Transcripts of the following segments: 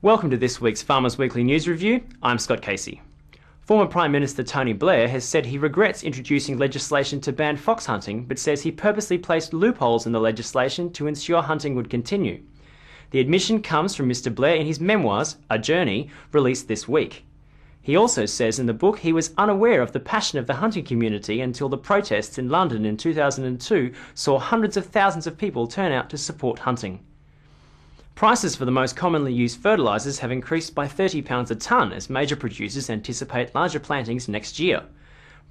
Welcome to this week's Farmers Weekly News Review. I'm Scott Casey. Former Prime Minister Tony Blair has said he regrets introducing legislation to ban fox hunting, but says he purposely placed loopholes in the legislation to ensure hunting would continue. The admission comes from Mr. Blair in his memoirs, A Journey, released this week. He also says in the book he was unaware of the passion of the hunting community until the protests in London in 2002 saw hundreds of thousands of people turn out to support hunting. Prices for the most commonly used fertilisers have increased by £30 a tonne as major producers anticipate larger plantings next year.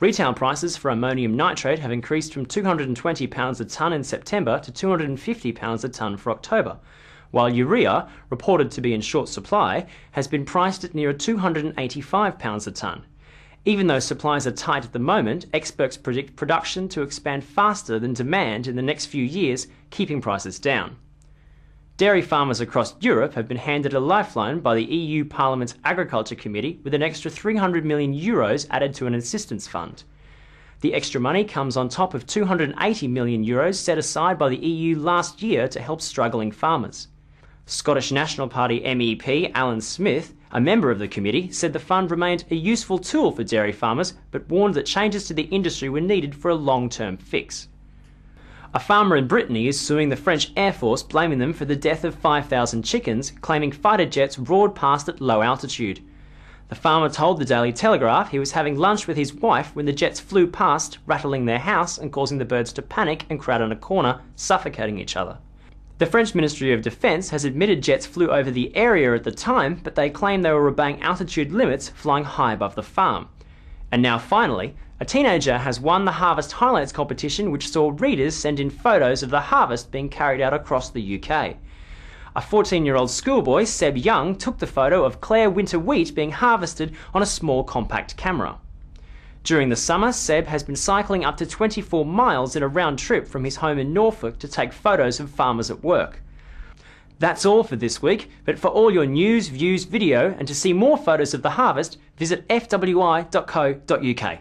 Retail prices for ammonium nitrate have increased from £220 a tonne in September to £250 a tonne for October, while urea, reported to be in short supply, has been priced at near £285 a tonne. Even though supplies are tight at the moment, experts predict production to expand faster than demand in the next few years, keeping prices down. Dairy farmers across Europe have been handed a lifeline by the EU Parliament's Agriculture Committee with an extra €300 million added to an assistance fund. The extra money comes on top of €280 million set aside by the EU last year to help struggling farmers. Scottish National Party MEP Alan Smith, a member of the committee, said the fund remained a useful tool for dairy farmers, but warned that changes to the industry were needed for a long-term fix. A farmer in Brittany is suing the French Air Force, blaming them for the death of 5,000 chickens, claiming fighter jets roared past at low altitude. The farmer told the Daily Telegraph he was having lunch with his wife when the jets flew past, rattling their house and causing the birds to panic and crowd in a corner, suffocating each other. The French Ministry of Defence has admitted jets flew over the area at the time, but they claim they were obeying altitude limits, flying high above the farm. And now finally, a teenager has won the Harvest Highlights competition, which saw readers send in photos of the harvest being carried out across the UK. A 14-year-old schoolboy, Seb Young, took the photo of Clare winter wheat being harvested on a small compact camera. During the summer, Seb has been cycling up to 24 miles in a round trip from his home in Norfolk to take photos of farmers at work. That's all for this week, but for all your news, views, video, and to see more photos of the harvest, visit fwi.co.uk.